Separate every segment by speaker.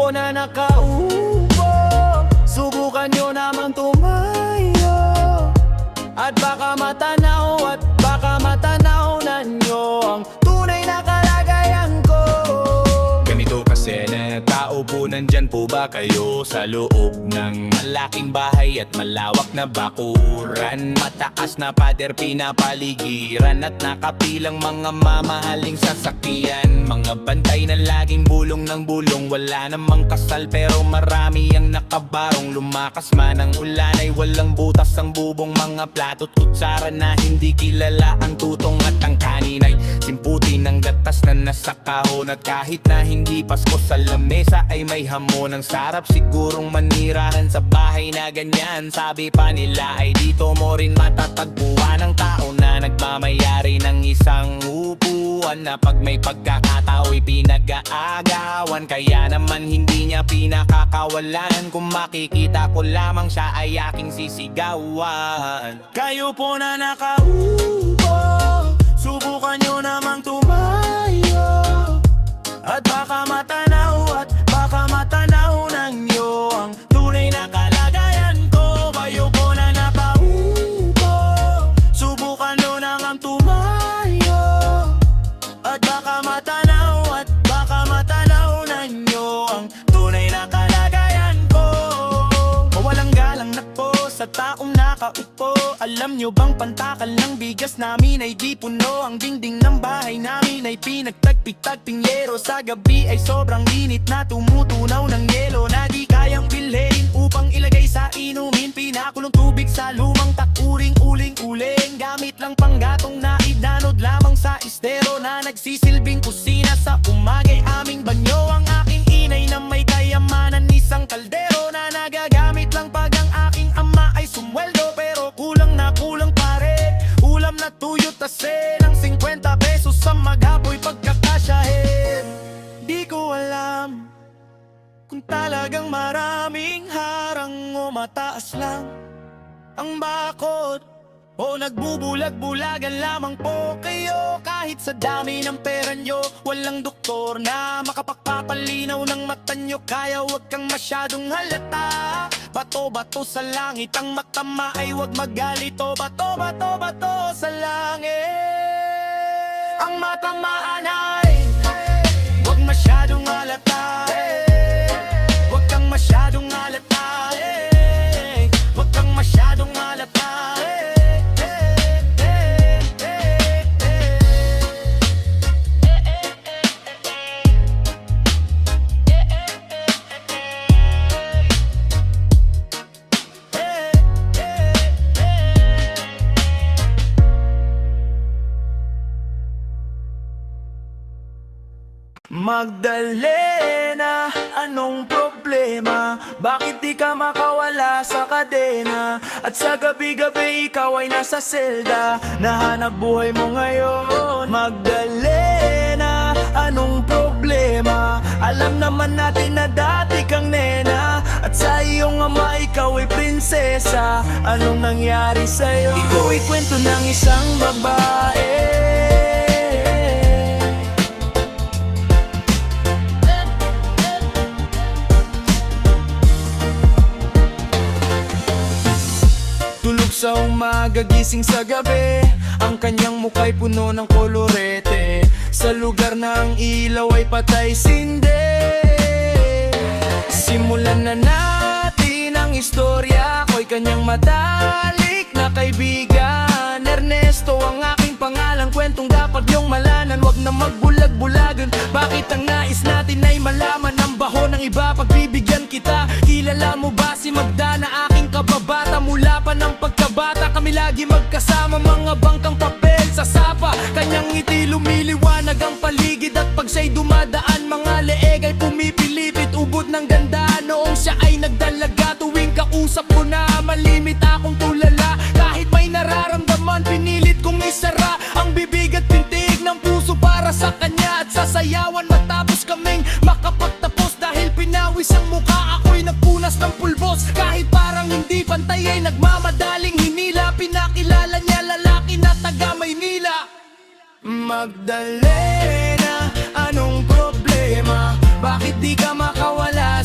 Speaker 1: po na nakaupo, subukan nyo naman tumayo. At baka matanaw na nyo ang tunay na kalagayan ko. Ganito kasi na tao po, nandyan po ba kayo sa loob ng malaking bahay at malawak na bakuran? Mataas na pader pinapaligiran at nakapilang mga mamahaling sasakyan. Mga bantay na laging bulong ng bulong, wala namang kasal pero marami ang nakabarong. Lumakas man ang ulan ay walang butas ang bubong, mga plato't kutsara na hindi kilala ang tutong at ang kanin ay simputi ng gatas na nasa kahon. At kahit na hindi Pasko sa lamesa ay may hamon. Ang sarap sigurong manirahan sa bahay na ganyan. Sabi pa nila ay dito mo rin matatagpuan ang tao na nagmamayari ng isang upuan, na pag may pagkakatao'y pinag-aagawan. Kaya naman hindi niya pinakakawalan, kung makikita ko lamang siya ay aking sisigawan. Kayo po na nakaupo, subukan nyo namang tumayo. At baka matanaw na nyo ang tunay na kalagayan ko. Kayo po na nakaupo, subukan nyo namang tumayo. At baka matanaw na nyo ang tunay na kalagayan ko. Mawalang galang na po sa taong nakaupo. Alam nyo bang pantakal ng bigas namin ay di puno? Ang dingding ng bahay namin ay pinagtagpig-tagping yero. Sa gabi ay sobrang init na tumutunaw ng yelo, na di kayang bilhin upang ilagay sa inumin. Pinakulong tubig sa lumang takuring uling-uling, gamit lang panggatong na idanod lamang sa estero, na nagsisilbing kusina sa umagay aming banyo. Ang aking inay na may kayamanan, isang kaldero na nagagamit lang pag ang aking ama ay sumweldo. Pero kulang pa rin ulam na tuyot asin, ang 50 pesos sa maghapoy pagkakasyahin. Di ko alam kung talagang maraming harang o mataas lang ang bakod, o nagbubulag-bulagan lamang po kayo. Kahit sa dami ng pera nyo, walang doktor na makapagpapalinaw ng mata nyo. Kaya wag kang masyadong halata. Bato-bato sa langit ang matama ay wag magalit. O bato sa langit ang matamaan ay wag masyadong halata. Wag kang masyadong halata. Wag kang masyadong halata. Magdalena, anong problema? Bakit di ka makawala sa kadena? At sa gabi-gabi ikaw ay nasa selda, nahanap buhay mo ngayon. Magdalena, anong problema? Alam naman natin na dati kang nena, at sa iyong ama ikaw ay prinsesa. Anong nangyari sa'yo? Ikaw ay kwento ng isang babae. Sa umaga, gising sa gabi, ang kanyang mukha'y puno ng kolorete. Sa lugar na ang ilaw ay patay sindi, simulan na natin ang istorya. Ako'y kanyang matalik na kaibigan, Ernesto ang aking pangalan. Kwentong dapat niyong malaman, wag na magbulag-bulagan. Bakit ang nais natin ay malaman ang baho ng iba? Pagbibigyan kita, kilala mo ba si Magda na aking kababata? Mula pa ng pagkabata kami lagi magkasama, mga bangkang papel sa sapa. Kanyang ngiti lumiliwanag ang paligid, at pag siya'y dumadaan mga leeg ay pumipilipit. Ubod ng ganda noong siya ay nagdalaga. Tuwing kausap ko na malimit akong tulala. Kahit may nararamdaman pinilit kong isara ang bibig at pintig ng puso para sa kanya, at sasayawan matapos kaming makapagtapos. Dahil pinawis ang mukha, ako'y nagpunas ng pulbos. Kahit parang hindi pantay ay nagmamadaling hinila. Pinakilala niya lalaki na taga Maynila. Magdalena, anong problema? Bakit di ka makawala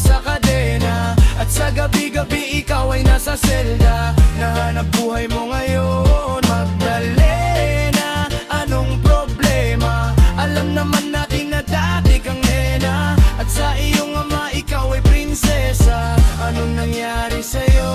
Speaker 1: sa gabi-gabi ikaw ay nasa selda. Nahanap buhay mo ngayon, Magdalena. Anong problema? Alam naman natin na dati kang nena, at sa iyong ama ikaw ay prinsesa. Anong nangyari sa'yo?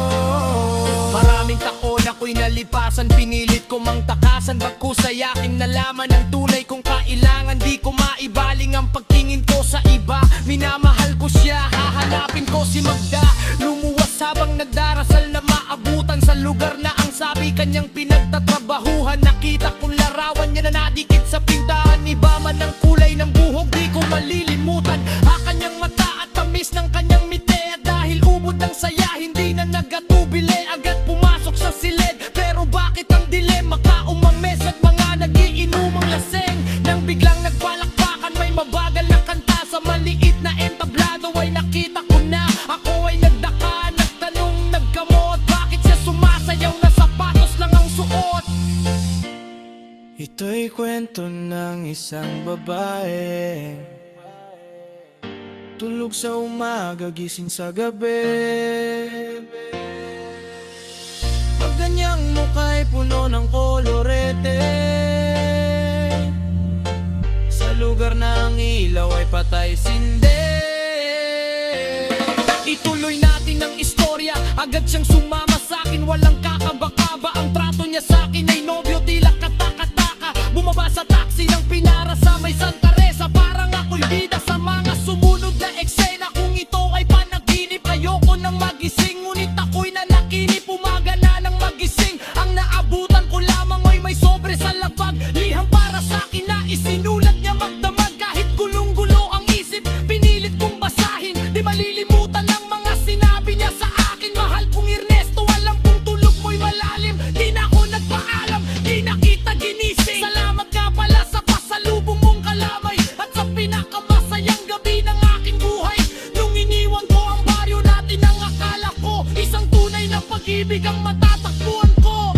Speaker 1: Maraming taon ako'y nalipasan, pinilit ko mang takasan, bagkus ay aking nalaman ang tunay kong kailangan. Di ko maibaling ang pagtingin ko sa iba, minamahal ko siya, hahanapin ko si Magda. Lumuwas habang nagdarasal na maabutan sa lugar na ang sabi kanyang pinagtatrabahuhan. Nakita kong larawan niya na nadikit sa pintahan, iba man ang kulay ng buhok, di ko malilimutan. Kanyang mata at tamis ng kanyang mite, at dahil ubod ng saya hindi na nagatubili, agad pumasok sa silid. Pero bakit ang dilema? Kaumang mes at mga nagiinumang laseng, nang biglang nagpalakpakan may mabagal na kanta. Sa maliit na entablado ay nakita ko na, ako ay nagdaka, nagtanong, nagkamot, bakit siya sumasayaw na sapatos lang ang suot? Ito'y kwento ng isang babae, tulog sa umaga, gising sa gabi. Pag ganyang mukha'y puno ng kolorete, sa lugar na ang ilaw ay patay sinde. Ituloy natin ang istorya, agad siyang sumama sa'kin, walang kakaba-kaba. Ang trato niya sa'kin ay nobyo, tila kataka-taka. Bumaba sa taxi ng pinara sa may Santa Teresa, parang ako'y bida sa mga sumunod na eksena. Kung ito ay panaginip, ayoko nang magising, ngunit ako'y nanaginip, umaga na nang magising. Ang naabutan ko lamang ay may sobre sa labag, liham para sa'kin na isinulat niya magdamag. Kahit gulong-gulo ang isip, pinilit kong basahin, di malilimutan ang mga sinabi niya sa akin. Mahal kong Ernesto, alam kong tulog mo'y malalim, di na ako nagpaalam, di na kita ginising. Salamat nga pala sa pasalubong mong kalamay, at sa pinakamasayang gabi ng aking buhay. Nung iniwan ko ang baryo natin, ang akala ko isang tunay na pag-ibig ang matatakbuhan ko.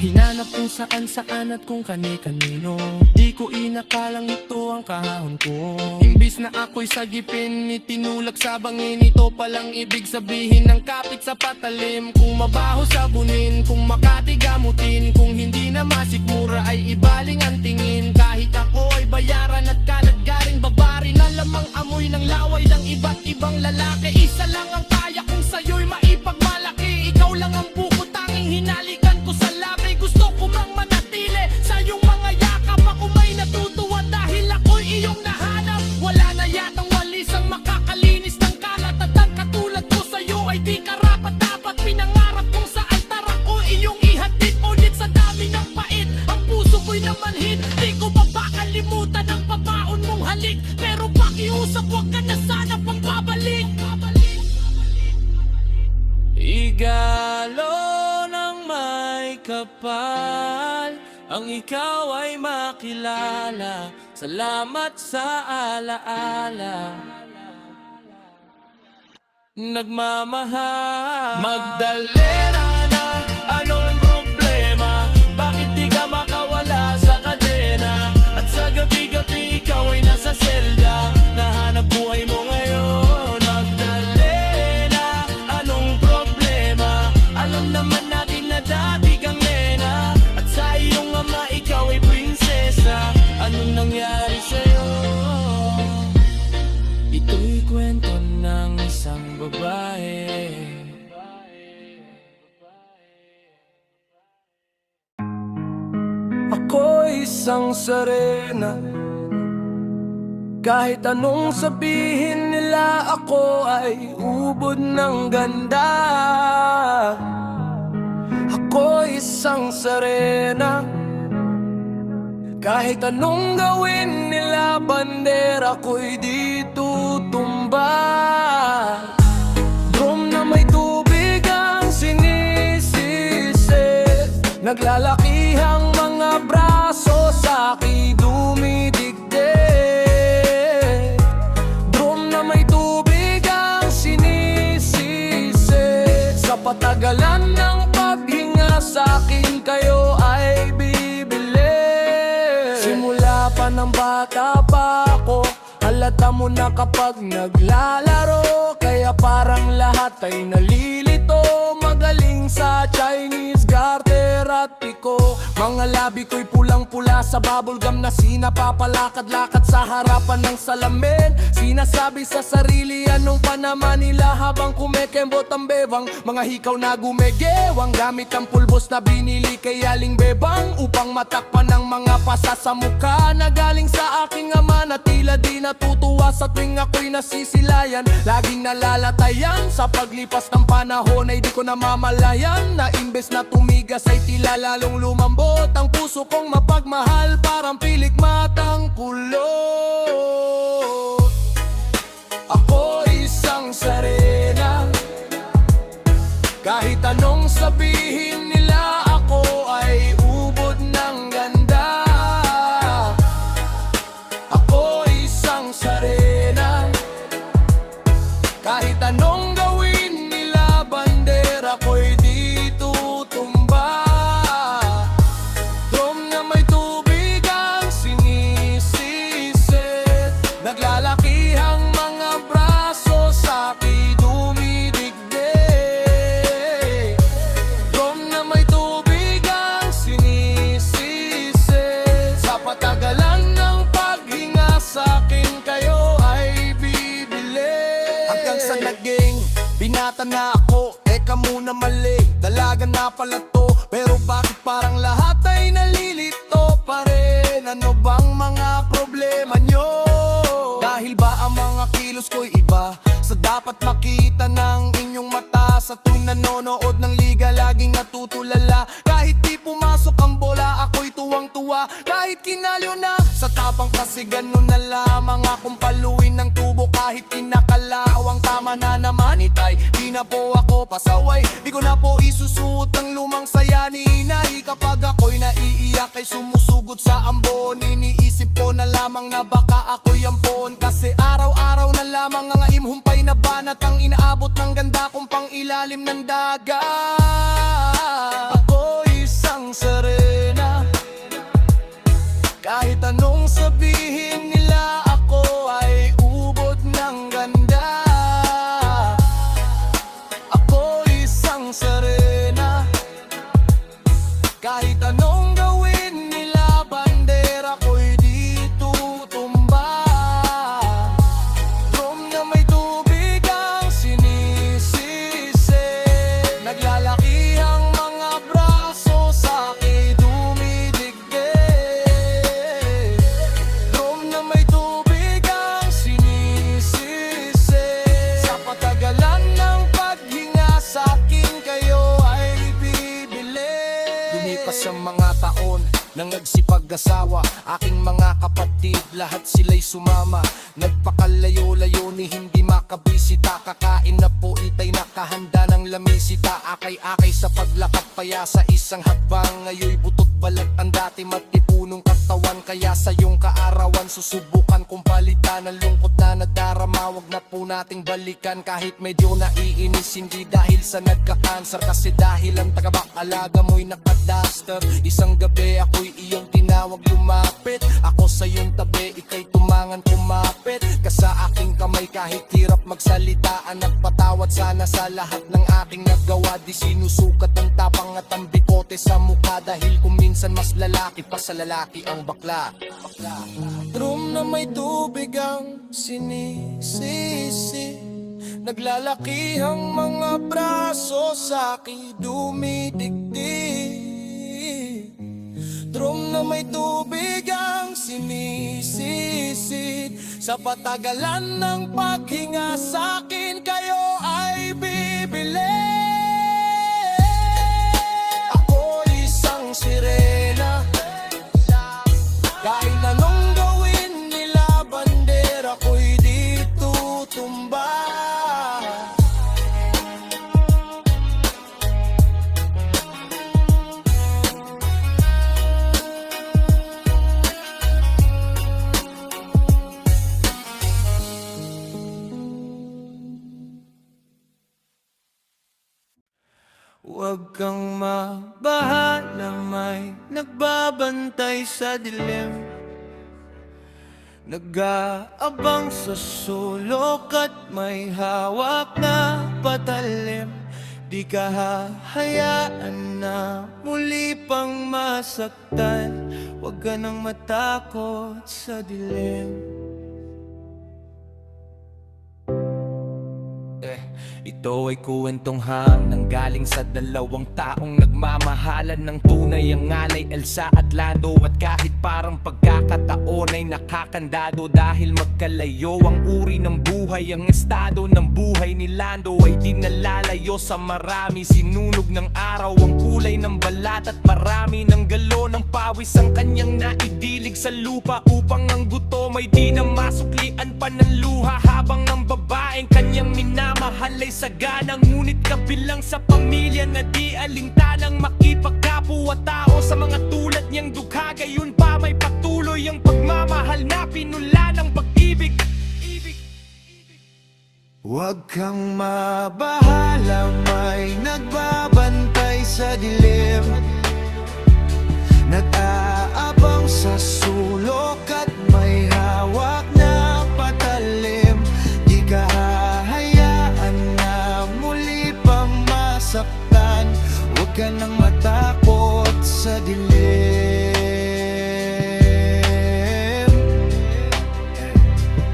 Speaker 1: Hinanap kung saan-saan at kung kani-kanino, di ko inakalang ito ang kahon ko. Imbis na ako'y sagipin, itinulak sa bangin, ito palang ibig sabihin ng kapit sa patalim. Kung mabaho sabunin, kung makatigamutin, kung hindi na masikmura ay ibaling ang tingin. Kahit ako ay bayaran at kalagaring babarin, alamang amoy ng laway ng iba't ibang lalaki. Isa lang ang kaya kong sa'yo'y maipagmalaki, ikaw lang ang buko tanging hinalikan ko sa labi. Gusto ko mang manatili sa iyong mga yakap, ako may natutuwa dahil ako'y iyong nahanap. Wala na yatang walis ang makakalinis ng kalat, at ang katulad ko sa'yo ay di karapat-dapat. Pinangarap kong sa altar ako iyong ihatid, ulit sa dami ng pait ang puso ko'y namanhid. Di ko pa kalimutan ang papaon mong halik, pero pakiusap wag ka na sana pang babalik. Igalo ng may kapal, ang ikaw ay makilala. Salamat sa alaala, nagmamahal. Magdalena na, anong problema? Bakit di ka makawala sa kadena? At sa gabi-gabi ikaw ay nasa selda, nahanap buhay mo ngayon, Magdalena. Anong problema? Alam naman natin na dati kang nena, at sa iyong ama ikaw ay prinsesa. Anong nangyari sa'yo? Ito'y kwento ng isang babae. Ako'y isang sarena, kahit anong sabihin nila, ako ay ubod ng ganda. Ako'y isang sarena, kahit anong gawin nila, bandera ko'y di tutumba. Drum na may tubig ang sinisisi, naglalakihang mga braso sa'ki dumidigdig. Drum na may tubig ang sinisisi, sa patagalan ng paghinga sa'kin kayo ay bibili. Simula pa ng bata pa ako, halata Alam mo na kapag naglalaro, kaya parang lahat ay nalilito. Magaling sa Chinese garter at piko. Mga labi ko'y pulang-pula sa bubblegum na sinapapalakad-lakad sa harapan ng salamin. Sinasabi sa sarili anong pa naman nila habang kumekembot ang bebang. Mga hikaw na gumegewang gamit ang pulbos na binili kay Aling Bebang, upang matakpan ng mga pasa sa mukha na galing sa aking ama na tila di natutuwa sa tuwing ako'y nasisilayan. Laging nalalatayan sa paglipas ng panahon ay di ko namamalayan na imbes na tumigas ay tila lalong lumambot ang puso kong mapagmahal, parang pilik matang kulot. Ako isang sarena, kahit anong sabihin nila, ako ay ubod ng ganda. Ako isang sarena, kahit anong gawin nila, bandera ko'y di tutumba. Drum na may tubig ang sinisisid, naglalakihang mga braso sa'ki dumidigdig. Drum na may tubig ang sinisisid, sa patagalan ng paghinga sa'kin kayo ay bibili. Hanggang sa naging binata na ako, eka muna mali, dalaga na pala to. Pero bakit parang lahat ay nalilito pa rin? Ano bang mga problema nyo? Dahil ba ang mga kilos ko'y iba sa dapat makita ng inyong mata? Sa tuwing nanonood ng liga, laging natutulala. Kahit di pumasok ang bola, ako'y tuwang-tuwa. Kahit kinalyo na sa tapang, kasi ganun na lamang akong paluin ng tubo. Kahit kinakalawang tama na naman itay, di na po ako pasaway. Di ko na po isusuot ang lumang saya ni inay. Kapag ako'y naiiyak ay sumusugod sa ambon, iniisip ko na lamang na baka ako'y ampon. Kasi araw-araw na lamang ang imhumpay na banat ang inaabot ng ganda kong pang ilalim ng dagat. Ako isang sarena, kahit anong sabihin nila, ako ay ubod ng ganda. Ako isang sarena, kahit anong gawin nila, bandera ko'y di tutumba. Drum na may tubig ang sinisisi, naglalakihang mga braso sa'ki dumidigdig. Drum na may tubig ang sinisisi, sa patagalan ng paghinga sa'kin kayo ay bibili. Lumipas ang mga taon nang nagsipag-asawa, aking mga kapatid, lahat sila'y sumama. Nagpakalayo-layo ni hindi makabisita, kakain na po itay nakahanda ng lamisita. Akay-akay sa paglakad paya sa isang hakbang, ngayoy butot balat ang dati matipunong katawan. Kaya sa iyong kaarawan susubukan kong palitan ang lungkot na nadarama. Wag na po nating balikan kahit medyo naiinis, hindi dahil sa nagka-cancer, kasi dahil ang tagabak-alaga mo'y nakadaster. Isang gabi ako'y iyong tinawag lumapit, ako sa iyong tabi, ika'y tumangan kumapit ka sa aking kamay. Kahit hirap magsalita, nagpatawad sana sa lahat ng aking nagawa. Di sinusukat ang tapang at ang bikote sa mukha, dahil kung minsan mas lalaki pa sa lalaki ang bakla. Drum na may tubig ang sinisisi, naglalakihang mga braso sa'ki dumidigdig. Drum na may tubig ang sinisisid, sa patagalan ng paghinga sa'kin kayo ay bibili. Ako isang sirena, kahit anong gawin nila, bandera ko'y di tutumba. Huwag kang mabahala, may nagbabantay sa dilim. Nag-aabang sa sulok at may hawak na patalim. Di ka hahayaan na muli pang masaktan. Huwag ka nang matakot sa dilim. Ito ay kwentong nanggaling sa dalawang taong nagmamahalan ng tunay. Ang ngalay Elsa at Lando. At kahit parang pagkakataon ay nakakandado, dahil magkalayo ang uri ng buhay, ang estado ng buhay ni Lando ay di nalalayo sa marami. Sinunog ng araw ang kulay ng balat at marami ng galon ng pawis ang kanyang naidilig sa lupa, upang ang gutom ay di na masuklian pa ng luha. Habang ang babaeng kanyang minamahal ay sagana, ngunit kabilang sa pamilya na di alintanang makipagkapwa-tao sa mga tulad niyang dugha. Gayon pa may patuloy ang pagmamahal na pinula ng pag-ibig. Huwag kang mabahala, may nagbabantay sa dilim. Nag-aabang sa sulok at may hawak na patalim. Di ka hahayaan na muli pang masaktan. Huwag ka nang matakot sa dilim.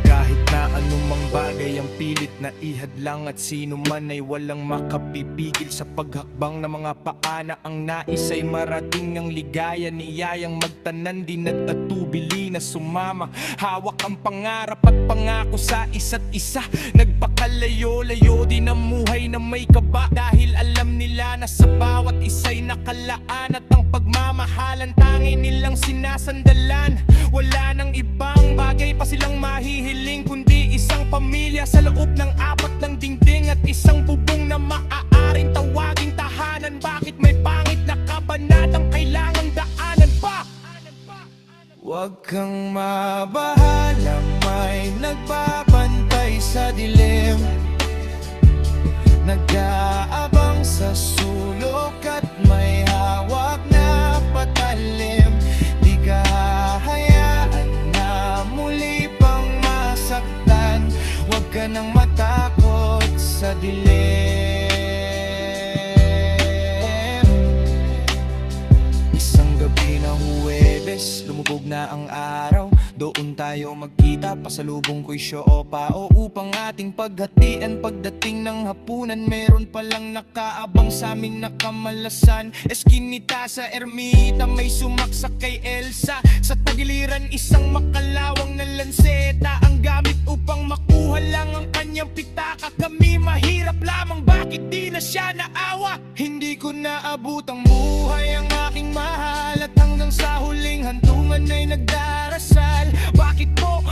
Speaker 1: Kahit na anumang bagay ang pilit na ihadlang, at sino man ay walang makapipigil sa paghakbang ng mga paana. Ang nais ay marating ang ligaya, niyayang magtanan, di nagtatubili na sumama. Hawak ang pangarap at pangako sa isa't isa. Nagpakalayo-layo din ang muhay na may kaba, dahil alam nila na sa bawat isa'y nakalaan. At ang pagmamahalan tangi nilang sinasandalan. Wala nang ibang bagay pa silang mahihiling, kundi isang pamilya sa loob ng apat ng dingding, at isang bubong na maaaring tawaging tahanan. Bakit may pangit na kabanatang kailangang daanan pa? Huwag kang mabahala, may nagbabantay sa dilim. Nag-aabang sa sulok at may hawak na patalim. Di ka hahayaan na muli pang masaktan. Huwag ka nang matakot sa dilim. Isang gabi na Huwebes, lumubog na ang araw. Doon tayo magkita, pasalubong ko'y siopa o upang ating paghatian. Pagdating ng hapunan, meron palang nakaabang sa aming nakamalasan. Eskinita sa ermita, may sumaksak kay Elsa. Sa tagiliran, isang makalawang na lanseta ang gamit upang makuha lang ang kanyang pitaka. Kami mahirap lamang, bakit di na siya naawa? Hindi ko naabot ang buhay ang aking mahal, at hanggang sa huling hantungan ay nagdarasal.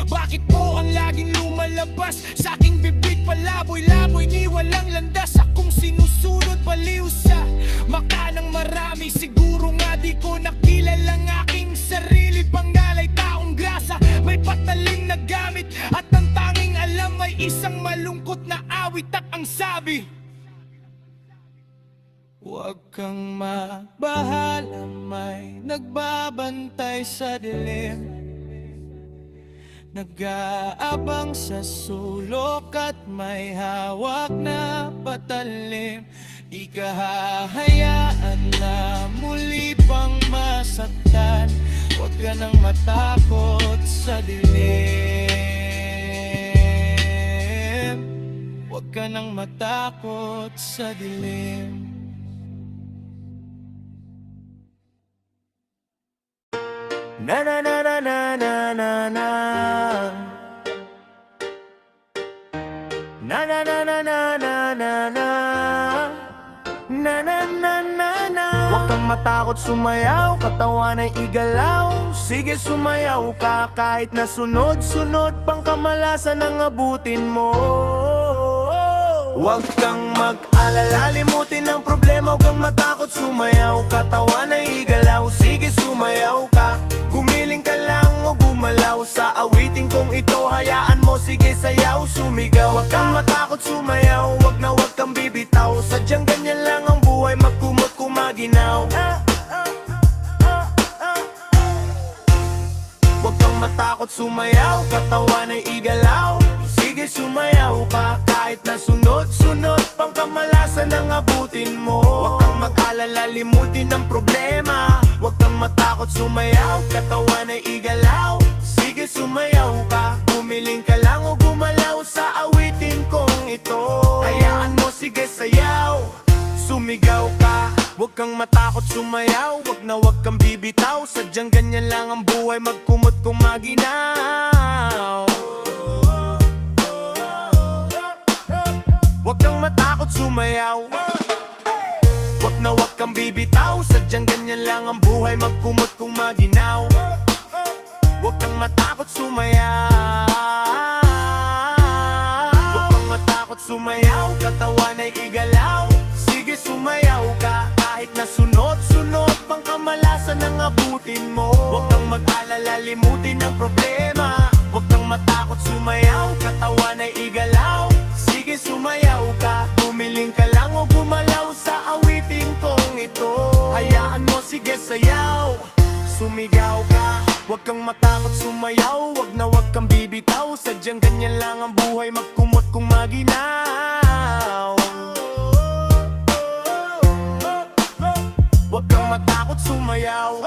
Speaker 1: Bakit po ang laging lumalabas sa aking bibig? Palaboy-laboy ni walang landas. Akong sinusunod baliw sa maka ng marami. Siguro nga di ko nakilalang aking sarili. Pangalay taong grasa, may patalim na gamit, at ang tanging alam ay isang malungkot na awit. At ang sabi, huwag kang mabahala, may nagbabantay sa dilim. Nag-aabang sa sulok at may hawak na patalim. Di ka hahayaan na muli pang masaktan. Huwag ka nang matakot sa dilim. Huwag ka nang matakot sa dilim. Na na na na na na na na na na na na na na na na na na na na. Huwag kang matakot sumayaw, katawan ay igalaw. Sige sumayaw ka kahit na sunod-sunod pang kamalasan ang abutin mo. Huwag kang mag-alala, limutin ang problema. Huwag kang matakot sumayaw, katawan ay igalaw. Sige sumayaw ka, gumiling ka lang o gumalaw. Sa awiting kong ito, hayaan mo, sige sayaw, sumigaw. Huwag kang matakot sumayaw, huwag na huwag kang bibitaw. Sadyang ganyan lang ang buhay, magkumot kumaginaw. Huwag kang matakot matakot sumayaw, katawan ay igalaw. Sige sumayaw ka, kahit na sunod-sunod pang kamalasan ang abutin mo. Huwag kang mag-alala, limutin ang problema. Huwag kang matakot sumayaw, katawan ay igalaw. Sige sumayaw ka, gumiling ka lang o gumalaw sa awitin kong ito. Hayaan mo, sige sayaw, sumigaw ka. Huwag kang matakot sumayaw, huwag kang bibitaw. Sadyang ganyan lang ang buhay, magkumot kung maginaw. Huwag kang matakot sumayaw, huwag kang bibitaw. Sadyang ganyan lang ang buhay, magkumot kung maginaw. Huwag kang matakot sumayaw, huwag kang matakot sumayaw, katawan ay igalaw. Sige sumayaw ka, kahit na sunod-sunod pang kamalasan ang abutin mo. Huwag kang mag-alala, limutin ang problema. Huwag kang matakot sumayaw, katawan ay igalaw. Sige sumayaw ka, gumiling ka lang o gumalaw sa awitin kong ito. Hayaan mo, sige sayaw, sumigaw ka. Huwag kang matakot sumayaw, huwag kang bibitaw. Sadyang ganyan lang ang buhay, magkumot kung maginaw. Huwag kang matakot sumayaw,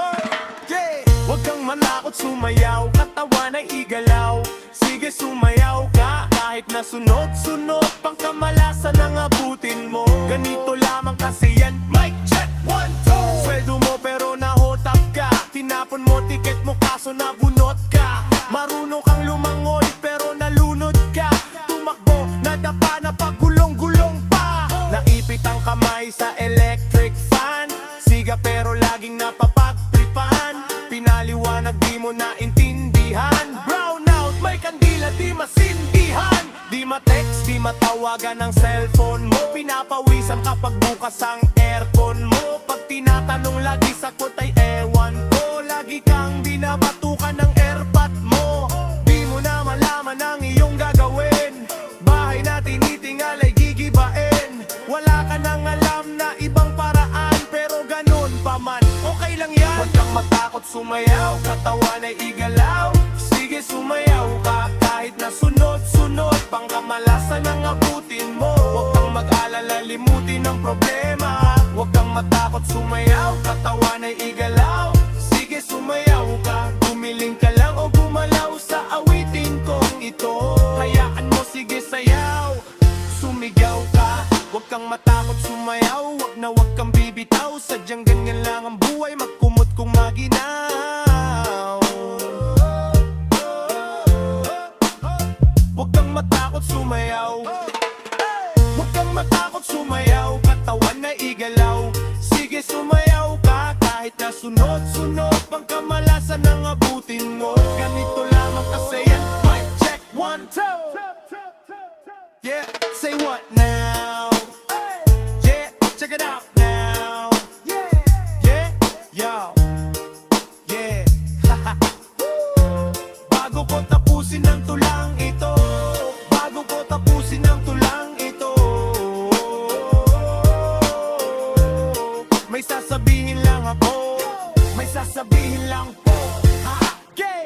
Speaker 1: huwag kang manakot sumayaw, katawan ay igalaw. Sige sumayaw ka, kahit na sunod-sunod pang kamalasan ang abutin mo. Ganito lamang kasi yan, mic check, 1, 2. Sweldo mo pero nahotak ka, tinapon mo tiket mo kaso nabunot ka. Marunong kang lumangoy pero nalunod ka, tumakbo, nadapa na pagulong-gulong pa. Naipit ang kamay sa electric fan, siga pero laging napapagtripan. Pinaliwanag di mo naintindihan, brown out, may kandila di masindihan. Di ma-text, di matawagan ang cellphone mo, pinapawisan kapag bukas ang aircon mo. Pag tinatanong lagi sagot ay ewan ko, lagi kang binabatukan ng airpot mo. Di mo na malaman ang iyong gagawin, bahay na tinitingal ay gigibain. Wala ka nang alam na ibang paraan, pero ganun pa man, okay lang yan. Huwag kang matakot sumayaw, katawan ay igalaw. Sige sumayaw ka, kahit na sunod-sunod pang kamalasan ang abutin mo. Huwag kang mag-alala, limutin ang problema. Huwag kang matakot sumayaw, katawan ay igalaw. Sige sumayaw ka, gumiling ka lang o gumalaw sa awitin kong ito. Hayaan mo, sige sayaw, sumigaw ka. Huwag kang matakot sumayaw, huwag kang bibitaw. Sadyang ganyan lang ang buhay, magkumot kung maginaw. Huwag kang matakot sumayaw, huwag kang matakot sumayaw, katawan na igalaw. Sige sumayaw ka, kahit na sunod-sunod pang kamalasan ang abutin mo. Ganito lamang kasi yan, mic check, 1, 2. Yeah, say what now? Yeah, check it out now. Yeah, yo, yeah. Bago ko tapusin ang tulang ito, bago ko tapusin ang tulang ito, may sasabihin lang ako, may sasabihin lang po.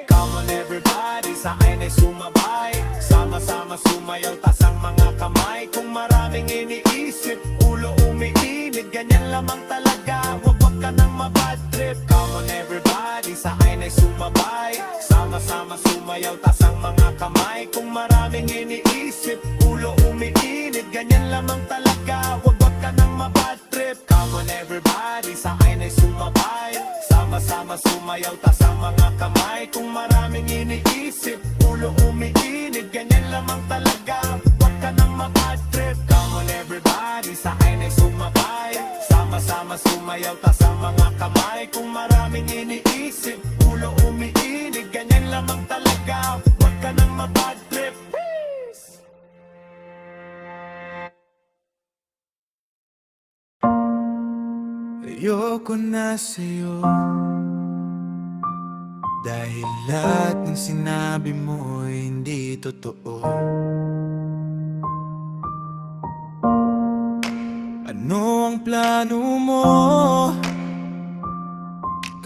Speaker 1: Come on everybody, sa akin ay sumabay. Sama-sama sumayaw, tas ang mga kamay. Kung maraming iniisip, ulo umiinit, ganyan lamang talaga, wag ka nang mabad trip. Come on everybody, sa akin ay sumabay. Sama-sama sumayaw, tas ang mga kamay. Kung maraming iniisip, ulo umiinit, ganyan lamang talaga, wag ka nang mabad trip. Come on everybody, sa akin ay sumabay. Sama-sama sumayaw, tas ang mga kamay. Kung maraming iniisip, ulo umiinit, ganyan lamang talaga, wag ka nang mabad trip. Come on everybody, sa akin ay sumabay. Sama-sama sumayaw, tas ang mga kamay. Kung maraming iniisip, ulo umiinit, ganyan lamang talaga, wag ka nang mabad trip. Peace! Ayoko na sa'yo, dahil lahat ng sinabi mo ay hindi totoo. Ano ang plano mo?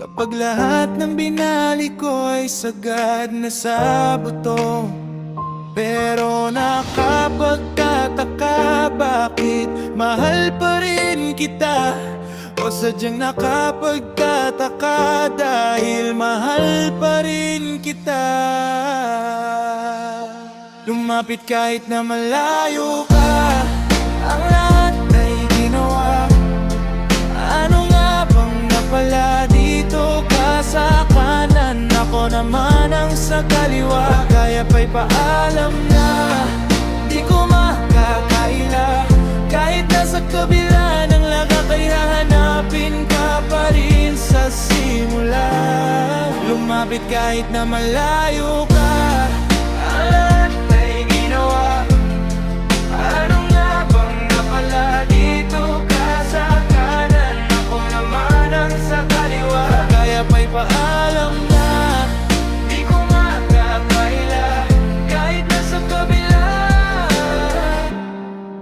Speaker 1: Kapag lahat ng binali ko ay sagad na sa buto, pero nakapagtataka bakit mahal pa rin kita. O sadyang nakapagtataka dahil mahal pa rin kita. Lumapit kahit na malayo ka, ang lahat ay ginawa. Ano nga bang napala dito ka sa kanan? Ako naman ang sa kaliwa. Kaya pa'y paalam na di ko makakaila. Kahit nasa kabila ng lagat ay hahanapin ka pa rin sa simula. Lumapit kahit na malayo ka, ang lahat ay ginawa. Ano nga bang napala dito ka sa kanan? Ako naman ang sa kaliwa. Kaya pa'y paalam na di ko makakaila. Kahit nasa kabila,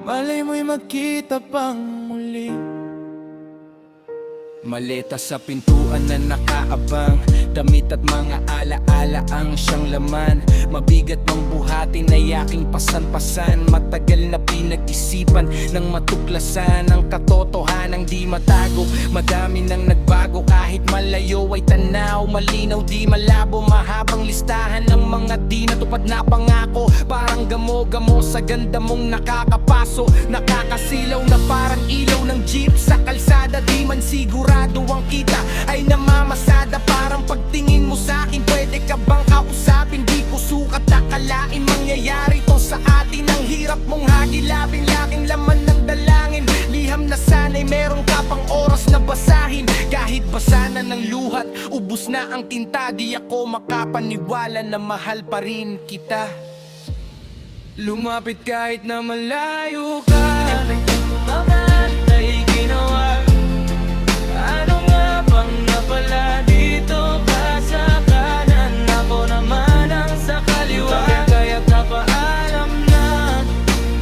Speaker 1: malay mo'y magkita pang muli. Maleta sa pintuan na nakaabang, damit at mga alaala ang siyang laman. Mabigat mang buhatin ay aking pasan-pasan. Matagal na pinag-isipan ng matuklasan ang katotohanang di matago. Madami nang nagbago kahit malayo ay tanaw. Malinaw di malabo, mahabang listahan ng mga di natupad na pangako. Parang gamo-gamo sa ganda mong nakakapaso. Nakakasilaw na parang ilaw ng jeep sa kalsada. Di man sigurado ang kita ay namamasada. Parang pagtingin mo sa'kin, pwede ka bang kausapin? Di ko sukat akalain mangyayari to sa atin. Ang hirap mong hagilapin, laking laman ng dalangin. Liham na sana'y meron ka pang oras na basahin. Kahit basa na ng luhat, ubus na ang tinta, di ako makapaniwala na mahal pa rin kita. Lumapit kahit na malayo ka, lahat ay ginawa. Ano nga bang napala dito ka sa kanan? Ako naman ang sa kaliwa. Kaya kapaalam na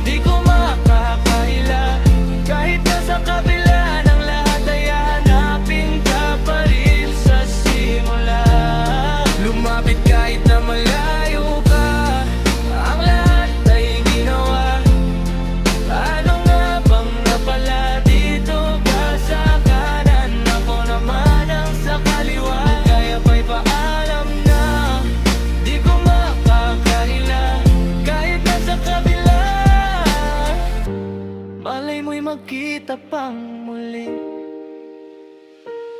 Speaker 1: di ko makakaila. Kahit nasa kabila ng lahat ay hanapin ka pa rin sa simula. Lumapit kahit na malayo ka, ang lahat ay ginawa. Ano nga bang napala dito ka sa kanan? Ako naman ang sa kaliwa. Kaya pa'y paalam na di ko makakaila. Kahit nasa kabila, malay mo'y magkita pang muli.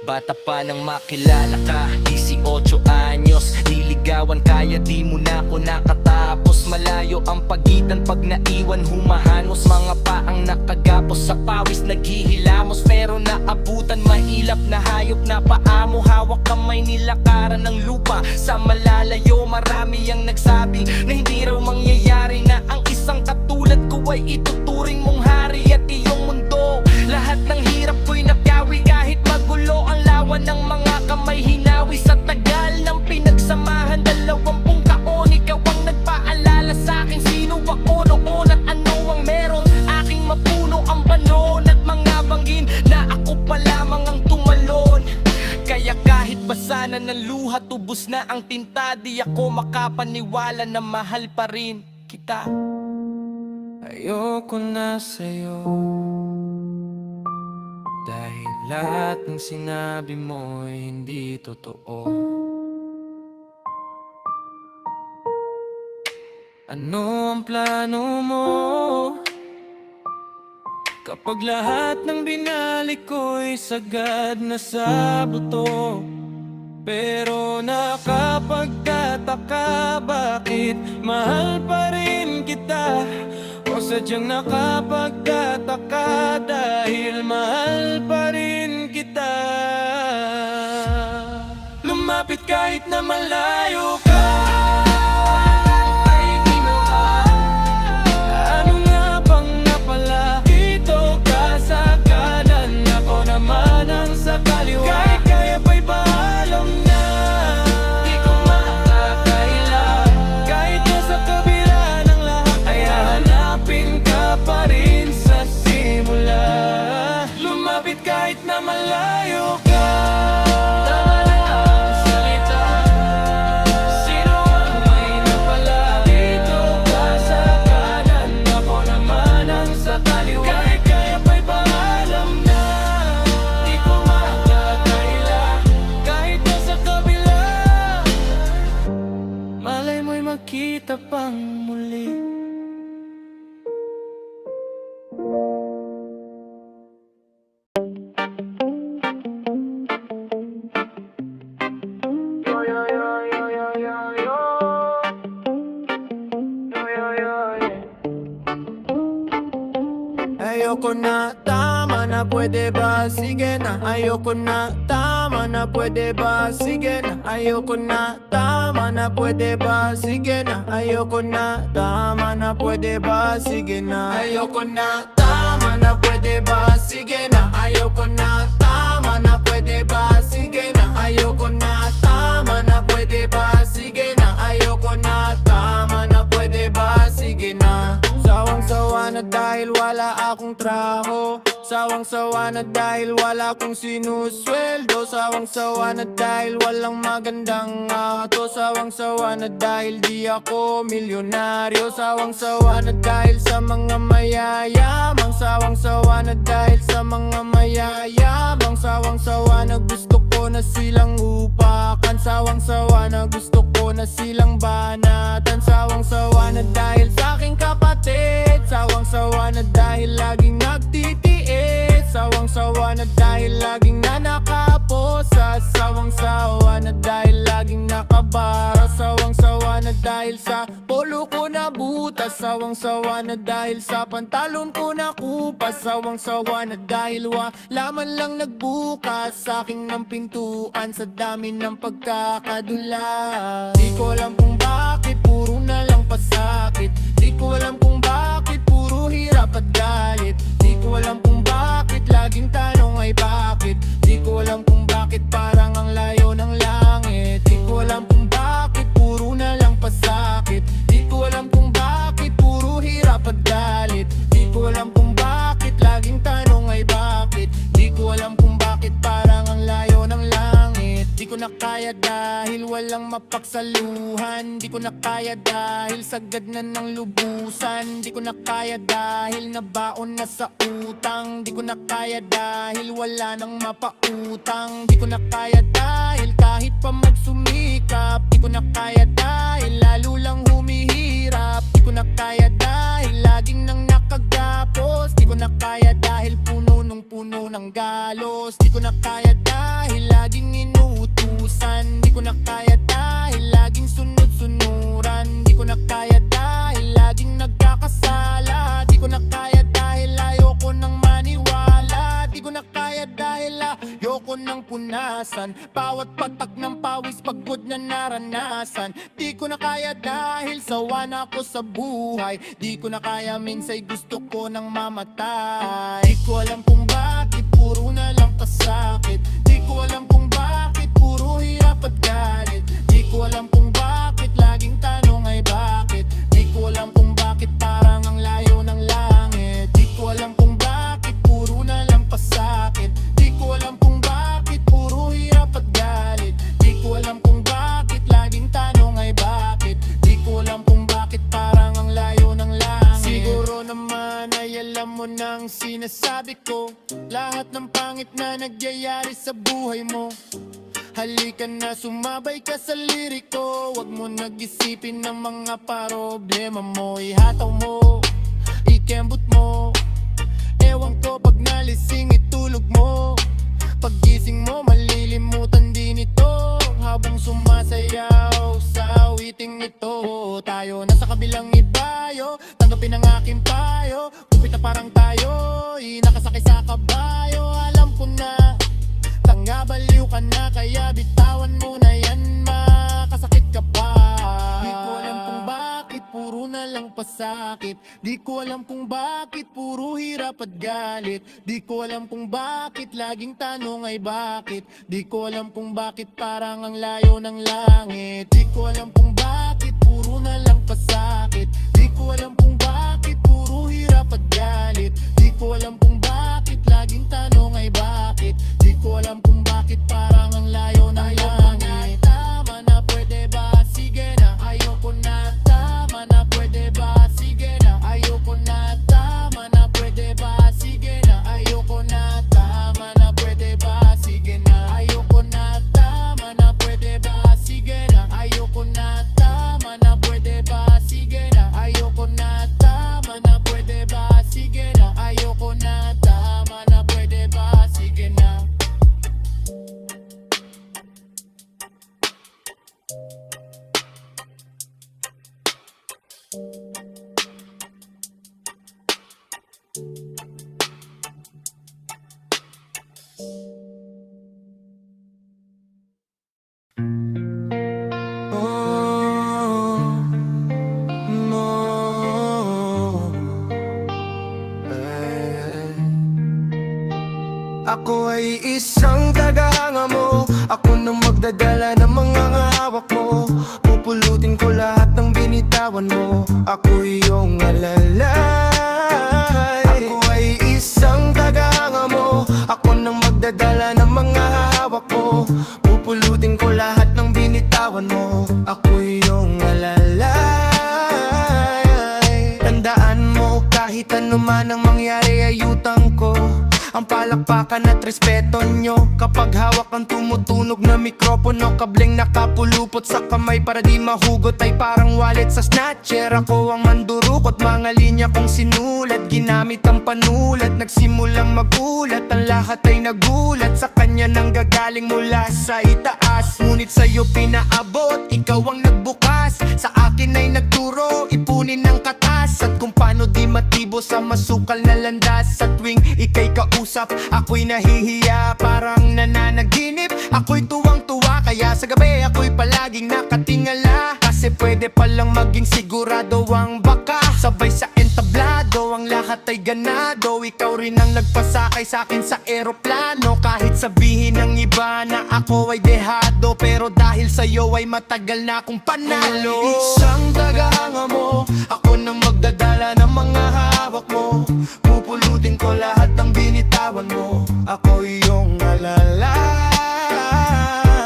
Speaker 1: Bata pa nang makilala ka, 18 anyos. Niligawan kaya di mo na ako nakatapos. Malayo ang pagitan pag naiwan humahanos. Mga paang nakagapos sa pawis naghihilamos. Pero naabutan mahilap na hayop na paamo. Hawak kamay nilakaran ng lupa sa malalayo. Marami ang nagsabi na hindi raw mangyayari, na ang isang katulad ko ay ituturing mong hari at iyong mundo. Lahat ng hirap ko'y napyawi kahit magulo ang lawan ng mga kamay. Hinawi sa tagal ng pinagsamahan, 20 taon. Ikaw ang nagpaalala sa'kin sino ako noon at ano ang meron. Aking mapuno ang banon at mga bangin na ako pa lamang ang tumalon. Kaya kahit basa na ng luha, tubos na ang tinta, di ako makapaniwala na mahal pa rin kita. Ayoko na sa'yo, dahil lahat ng sinabi mo ay hindi totoo. Ano ang plano mo? Kapag lahat ng binalik ko'y sagad na sa buto, pero nakapagtataka bakit mahal pa rin kita. O sadyang nakapagtataka dahil mahal pa rin kita. Lumapit kahit na malayo ka, ay ginawa. Ano nga bang napala dito ka sa kanan? Ako naman ang sa kaliwa. Kahit kaya pa'y paalam na di ko makakaila. Kahit nasa kabila ng lahat ay hahanapin ka pa rin sa simula. Lumapit kahit na malayo ka, Yo, yo, yo, yo, yo, yo, yo. Yo, yo, yo, yeah. Ayoko na, tama na, pwede ba? Sige na, ayoko na, tama na, pwede ba? Sige na, ayoko na, tama na, pwede ba? Sige na, ayoko na, tama na, pwede ba? Sige na, ayoko na, tama na, pwede ba? Sige na, ayoko na, tama na, pwede ba? Sige na, ayoko na, tama na, pwede ba? Sige na, ayoko na, tama na, pwede ba? Sige na. Sawang-sawa na dahil wala akong trabaho. Sawang-sawa na dahil wala akong sinusweldo. Sawang-sawa na dahil walang magandang auto. Sawang-sawa na dahil di ako milyonaryo. Sawang-sawa na dahil sa mga mayayamang. Sawang-sawa na dahil sa mga mayayamang. Sawang-sawa na gusto ko na silang upakan. Sawang-sawa na gusto ko na silang banatan. Sawang-sawa na dahil sa aking kapatid. Sawang-sawa na dahil laging nagtitiis. Sawang-sawa na dahil laging nanakaposa. Sawang-sawa na dahil laging nakabara. Sawang-sawa na dahil sa polo ko na butas. Sawang-sawa na dahil sa pantalon ko na kupas. Sawang-sawa na dahil wala man lang nagbukas sa aking ng pintuan sa dami ng pagkakadula. Di ko alam kung bakit puro na lang pasakit. Di ko alam kung bakit puro hirap at galit. Di ko alam kung bakit laging tanong ay bakit. Di ko alam kung bakit parang ang layo ng langit. Di ko alam kung bakit puro na lang pasakit. Di ko alam kung bakit puro hirap at galit. Di ko alam kung bakit laging tanong ay bakit. Di ko alam kung bakit parang ang layo ng langit. Di ko na kaya dahil walang mapagsaluhan. Di ko na kaya dahil sagad na ng lubusan. Di ko na kaya dahil nabaon na sa utang. Di ko na kaya dahil wala nang mapautang. Di ko na kaya dahil kahit pa magsumikap. Di ko na kaya dahil lalo lang humihirap. Di ko na kaya dahil laging nang nakagapos. Di ko na kaya dahil puno ng galos. Di ko na kaya dahil laging inuutusan. Di ko na kaya dahil laging sunod-sunuran. Di ko na kaya dahil laging nagkakasala. Di ko na kaya dahil ayoko nang maniwala. Di ko na kaya dahil ayoko nang punasan bawat patak ng pawis, pagod na naranasan. Di ko na kaya dahil sawa na ako sa buhay. Di ko na kaya minsay gusto ko nang mamatay. Di ko alam kung bakit puro na lang pasakit. Di ko alam kung bakit puro hirap at galit. Di ko alam kung bakit laging tanong ay bakit. Di ko alam kung bakit parang ang layo ng langit. Di ko alam kung bakit puro na lang pasakit. Di ko alam kung bakit puro hirap at galit. Di ko alam kung bakit laging tanong ay bakit. Di ko alam kung bakit parang ang layo ng langit. Siguro naman ay alam mo nang sinasabi ko lahat ng pangit na nagyayari sa buhay mo. Halika na, sumabay ka sa liriko. Huwag mo nag-isipin ng mga problema mo. Ihataw mo, ikembot mo. Ewan ko pag nalising itulog mo. Paggising mo, malilimutan din ito. Habang sumasayaw sa awiting ito. Tayo nasa kabilang ibayo, tanggapin ang aking payo. Kupit na parang tayo, nakasakay sa kabayo. Alam ko na, tangabaliw ka na, kaya bitawan mo na yan, makasakit ka pa. Di ko alam kung bakit puro na lang pasakit. Di ko alam kung bakit puro hirap at galit. Di ko alam kung bakit laging tanong ay bakit. Di ko alam kung bakit parang ang layo ng langit. Di ko alam kung bakit puro na lang pasakit. Di ko alam kung bakit puro hirap at galit. Di ko alam kung bakit laging tanong ay bakit. Di ko alam kung bakit parang ang layo ng langit. Tama na, pwede ba? Sige na, ayoko na. Tama na, pwede ba? Sige na, ayoko na. Tama na, pwede ba? Sige na, ayoko na. Tama na, pwede ba? Sige na, ayoko na. Tama na, pwede ba? Sige na, ayoko na. Tama na, pwede ba? Sige na, ayoko na. Tama na, pwede ba? Sige na, ayoko na. Oh, no. Ako ay isang tagahanga mo. Ako nang magdadala ng mga hawak mo. Pupulutin ko lahat ng binitawan mo. Ako iyong alalay. Ako ay isang tagahanga mo. Ako nang magdadala ng mga hawak mo. Pupulutin ko lahat ng binitawan mo. Ako iyong alalay. Tandaan mo kahit ano man ang mangyari ay utang ko ang palakpakan at respeto nyo. Kapag hawak ang tumutunog na mikropono, kableng nakapulupot sa kamay para di mahugot ay parang wallet sa snatcher. Ako ang mandurukot, mga linya kong sinulat, ginamit ang panulat, nagsimulang magulat. Ang lahat ay nagulat, sa kanya nang gagaling mula sa itaas. Ngunit sa'yo pinaabot, ikaw ang nagbukas, sa akin ay nagturo, ipunin ng katas. At kung paano di matibo sa masukal na landas. Sa tuwing ika'y kausap, ako'y nahihiya, parang nananaginip. Ako'y tuwang-tuwa, kaya sa gabi ako'y palaging nakatingala. Kasi pwede palang maging sigurado ang baka sabay sa entablado, ang lahat ay ganado. Ikaw rin ang nagpasakay sa'kin sa eroplano. Kahit sabihin ng iba na ako ay dehado, pero dahil sa'yo ay matagal na akong panalo. Isang tagahanga mo, ako nang magdadala ng mga hawak mo. Pupulutin ko lahat ng binitawan mo. Ako iyong alalay.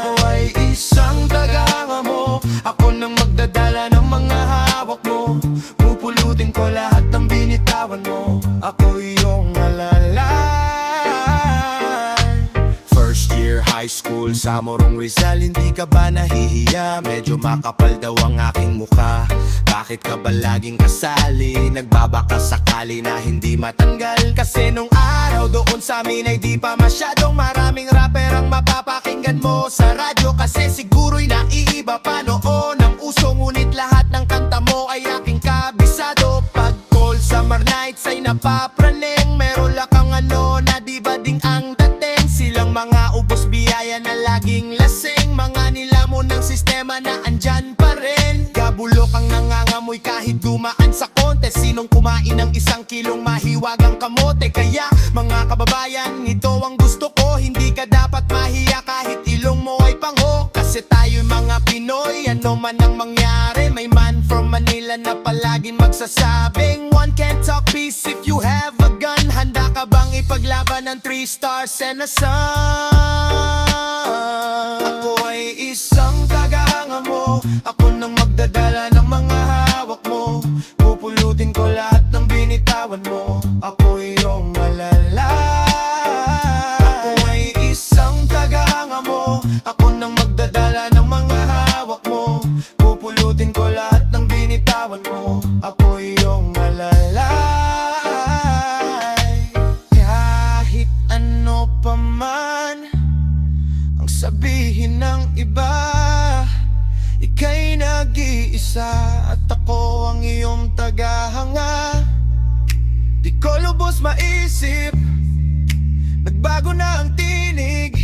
Speaker 1: Ako ay isang tagahanga mo. Ako nang magdadala ng mga hawak mo. Pupulutin ko lahat ng binitawan mo. Ako iyong alalay. First year high school sa Morong Rizal, hindi ka ba nahihiya? Medyo makapal daw ang aking mukha. Bakit ka ba laging kasali? Nagbabaka sakali na hindi matanggal. Kasi nung araw doon sa amin ay di pa masyadong maraming rapper ang mapapakinggan mo sa radyo. Kasi siguro'y naiiba pa noon ang uso, ngunit lahat ng kanta mo ay aking kabisado. Pag call summer nights ay napapraneng, meron lang kang ano na di ba ding ang dating. Silang mga ubos biyaya na laging lasing, mga nilamon ng sistema na andyan pa rin. Gabulok ang nangangamoy kahit dumaan sa konte. Sinong kumain ng 1 kilong mahiwagang kamote? Kaya mga kababayan, ito ang gusto ko, hindi ka dapat mahiya kahit ilong mo ay pangho. Kasi tayo'y mga Pinoy, ano man ang mangyari, may man from Manila na palaging magsasabing one can't talk peace if you have a gun. Handa ka bang ipaglaban ng 3 stars and a sun? Ako ay isang tagahanga mo. Ako nang magdadala ng mga hawak mo. Pupulutin ko lahat ng binitawan mo. Ako iyong alalay. Ako ay isang tagahanga mo. Ako nang magdadala ng mga hawak mo. Pupulutin ko lahat ng binitawan mo. Ako iyong alalay. Kahit ano pa man ang sabihin ng iba, ika'y nag-iisa at ako ang iyong tagahanga. Di ko lubos maisip, nagbago na ang tinig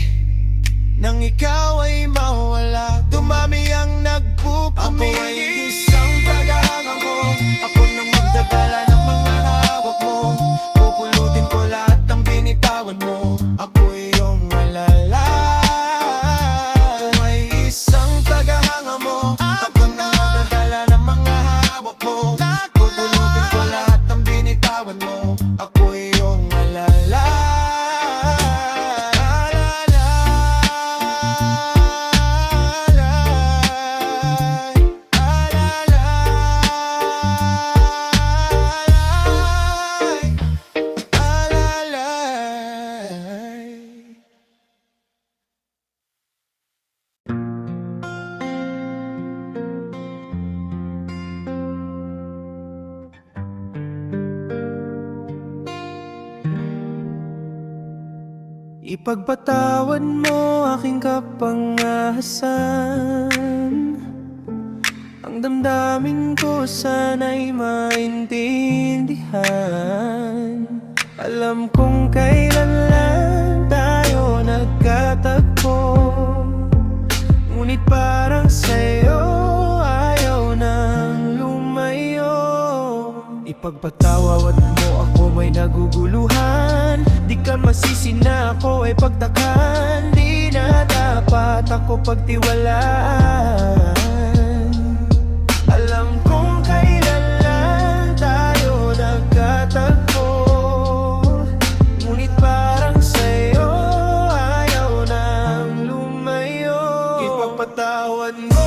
Speaker 1: nang ikaw ay mawala. Dumami ang nagpupumigil. Ako ay isang tagahanga mo. Ako nang magdadala ng mga hawak mo. Pupulutin ko lahat ng binitawan mo. Ako iyong alalay. Ako ay isang tagahanga mo. Ako nang magdadala ng mga hawak mo. Pupulutin ko lahat ng binitawan mo. Ako iyong alalay. Ipagpatawan mo aking kapangahasan. Ang damdamin ko sana'y maintindihan. Alam kong kailan lang tayo Ipagpatawad mo ako may naguguluhan. Di ka masisi na ako ay pagtakan. Di na dapat ako pagtiwalaan. Alam kong kailan lang tayo nagkatagpo, ngunit parang sa'yo ayaw nang lumayo. Ipagpatawad mo,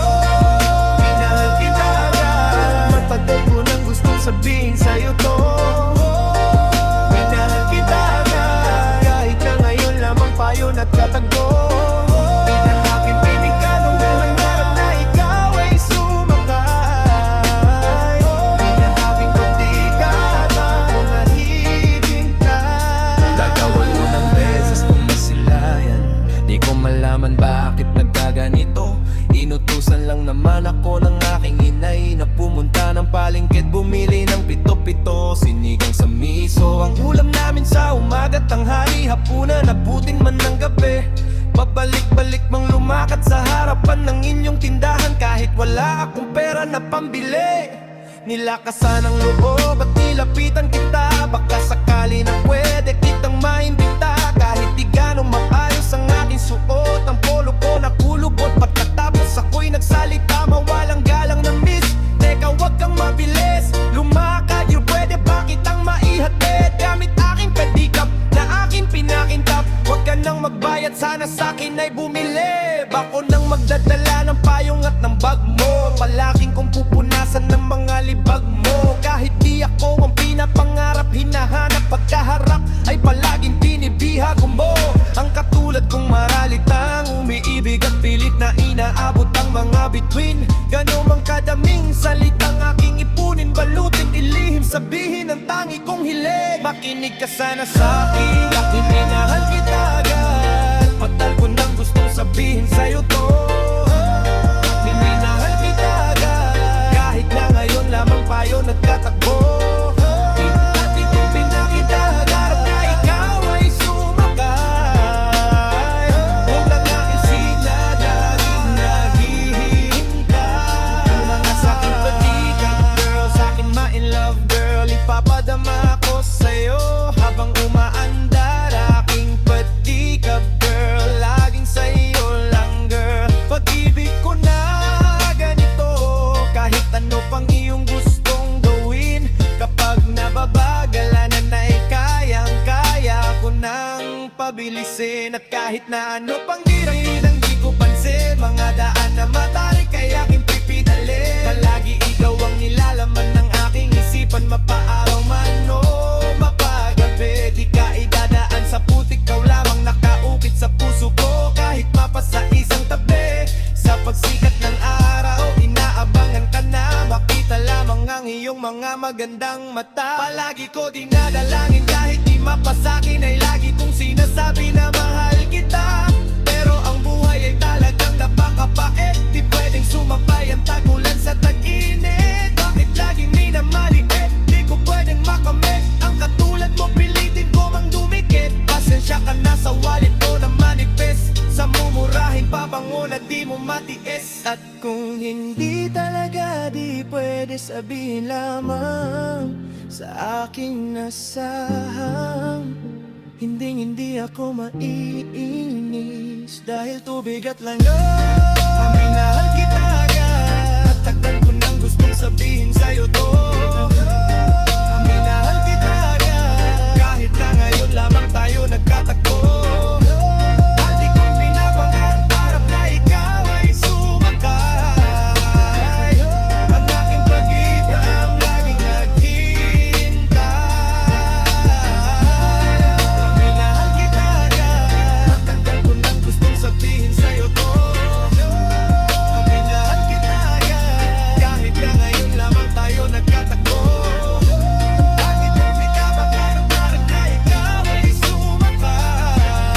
Speaker 1: minahal kita agad. Matagal ko nang gustong sabihin sa'yo to. Minahal kita agad, kahit na ngayon lamang tayo nagkatagpo. Pinakapin pinig ka nung nangarap na ikaw ay sumakay. Pinakapin ko di ka mahihintay. Gagawin ko ng beses kung masilayan. Di ko malaman bakit nagkaganito. Inutusan lang naman ako ng aking inay na pumunta ng palengke at bumili ng pito-pito, sinigang sa miso. Ang ulam namin sa umaga, tanghali, hapunan, abutin man ng gabi. Pabalik-balik mang lumakad sa harapan ng inyong tindahan kahit wala akong pera na pambili. Nilakasan ang loob at nilapitan kita, baka sakali na pwede kitang maimbita. Kahit di ganong maayos ang aking suot, ang polo ko nakulubot. Pagkatapos ako'y nagsalita, mawalang galang na miss. Teka, wag kang mabilis, lumakad, you pwede ba kitang maihatid? Gamit aking pedicab na aking pinakintap. Wag ka nang magbayad, sana sa'kin ay bumili. Bako nang magdadala ng payong at ng bag mo. Palaking kong pupunasan ng mga libag mo. Kahit di ako ang pinapangarap, hinahanap pagkaharap ay palaging binibihag mo. Ang katulad kong maralitang umiibig at pilit na inaabot ang mga bituin. Gano'n mang kadaming salitang aking ipunin, balutin, ilihim, sabihin ang tangi kong hiling. Makinig ka sana sa'kin, aking minahal kita agad. Patal ko nang gustong sabihin sa'yo to. Minahal kita agad, kahit na ngayon lamang tayo nagkatagpo. At itong pinakitaharap na ikaw ay sumakay. Huwag lang aking sinadaging naghihintay. Yung mga sa'king patikag girl, sa'kin ma-in love girl, ipapadama ko sa'yo habang umaandar. Aking patikag girl, laging sa'yo lang girl. Pag-ibig ko na ganito, kahit ano pang iyong gustong gawin. Kapag nababagalan na ay kayang-kaya ko nang pabilisin. At kahit na ano pang dirang di ko pansin, mga daan na matarik ay aking pipidalin. Palagi ikaw ang nilalaman ng aking isipan, mapaaraw man o mapagabi. Di ka idadaan sa putik, ikaw lamang nakaukit sa puso ko. Kahit mapasa isang tabi, sa pagsikat ng araw inaabangan ka na. Makita lamang ang iyong mga magandang mata. Palagi ko dinadalangin kahit di mapasakin, ay lagi kong sinasabi na mahal kita. Pero ang buhay ay talagang napakapait, di pwedeng sumabay ang tagulan sa tag-init. Bakit laging minamaliit, di ko pwedeng makamit. Ang katulad mo pilitin ko mang dumikit. Pasensya ka na sa wallet ko na manipis, sa mumurahin pabango na di mo matiis. At kung hindi talaga, di pwede sabihin lamang sa aking nasahang. Hindi ako maiinis dahil tubig at langga. Minahal kita agad, tagal ko nang gustong sabihin sa'yo to. Minahal kita agad, kahit na ngayon lamang tayo nagkatagpo. At di kong pinapangarap na ikaw ay sumakay. Ang aking pag-ibig ang laging naghihintay. Minahal kita agad, tagal ko nang gustong sabihin sa'yo to. Minahal kita agad, kahit na ngayon lamang tayo nagkatagpo. Bakit ang pinapangarap na ikaw ay sumakay.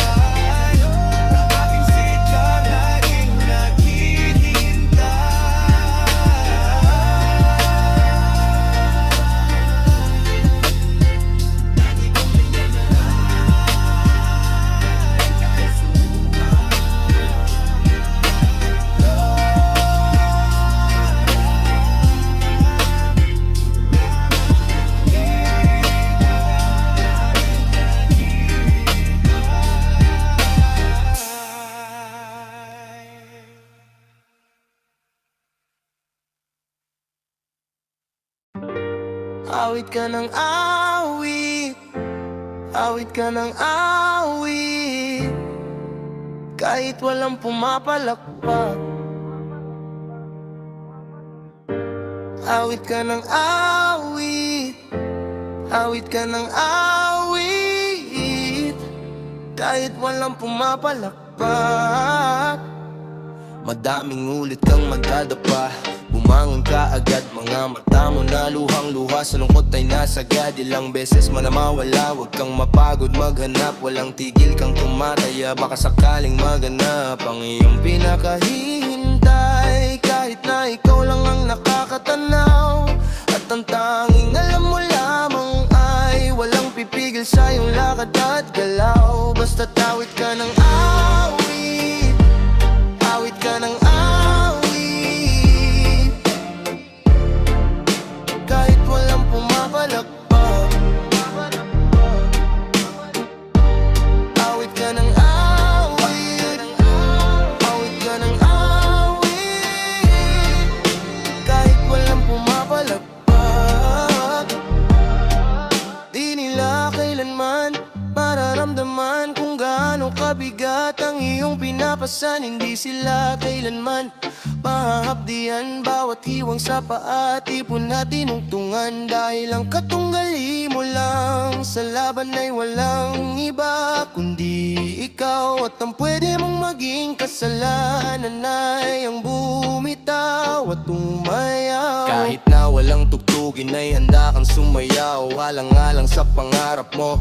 Speaker 1: Awit ka ng awit, awit ka ng awit, kahit walang pumapalakpak. Awit ka ng awit, awit ka ng awit, kahit walang pumapalakpak. Madaming ulit kang magdadapa, bumangon ka agad, mga mata mo na luhang-luha, sa lungkot ay nasagad. Ilang beses man na mawala, huwag kang mapagod maghanap, walang tigil kang tumataya, baka sakaling maganap ang iyong pinakahihintay. Kahit na ikaw lang ang nakakatanaw, at ang tanging alam mo lamang ay walang pipigil sa iyong lakad at galaw. Basta tawid ka ng awit, awit ka ng awit, kahit walang pumapalakpak. Awit ka ng awit, awit ka ng awit, kahit walang pumapalakpak. Di nila kailanman mararamdaman kung gaano kabigat ang iyong pinapasan. Hindi sila kailanman mahahapdian bawat hiwang sa paa at ipon na tinungtungan. Dahil ang katunggali mo lang sa laban ay walang iba kundi ikaw, at ang pwede mong maging kasalanan ay ang bumitaw at umayaw. Kahit na walang tugtugin ay handa kang sumayaw, alang-alang sa pangarap mo.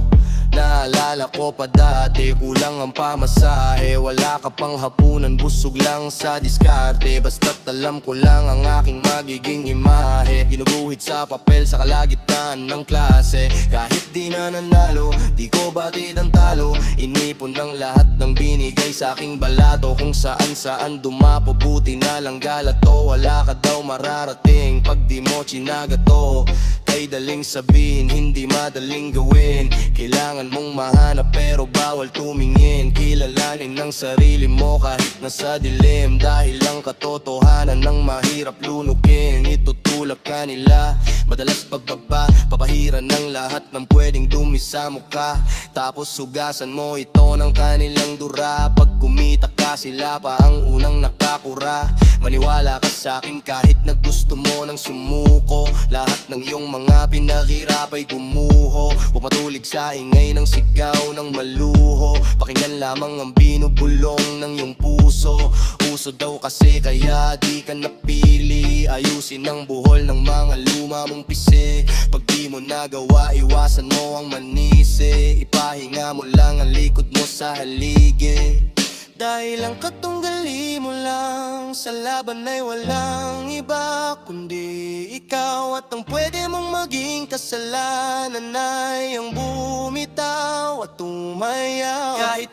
Speaker 1: Naalala ko pa dati, kulang ang pamasahe, wala ka pang hapunan, busog lang sa diskarte. Basta't alam ko lang ang aking magiging imahe, ginuguhit sa papel sa kalagitnaan ng klase. Kahit di na nanalo, di ko batid ang talo, inipon ng lahat ng binigay sa aking balato. Kung saan-saan dumapo, buti na lang galato. Wala ka daw mararating pag di mo chinagato, kay daling sabihin, hindi madaling gawin. Kailangan mong mahanap pero bawal tumingin, kilalanin ang sarili mo kahit nasa dilim. Dahil ang katotohanan ng mahirap lunukin, itutulak ka nila, madalas pagbaba, papahiran ng lahat ng pwedeng dumi sa mukha. Tapos sugasan mo ito ng kanilang dura, pag kumita ka sila pa ang unang nakakura. Maniwala ka sa'kin kahit na gusto mo nang sumuko, lahat ng iyong mga pinaghirap ay gumuho. Pumatulig sa ingay ng sigaw ng maluho, pakinggan lamang ang binubulong ng iyong puso. Uso daw kasi kaya di ka napili, ayusin ang buhol ng mga luma mong pisi. Pag di mo nagawa, iwasan mo ang manisi, ipahinga mo lang ang likod mo sa haligi. Dahil ang katunggali mo lang sa laban ay walang iba kundi ikaw, at ang pwede mong maging kasalanan ay ang bumitaw at umayaw. Kahit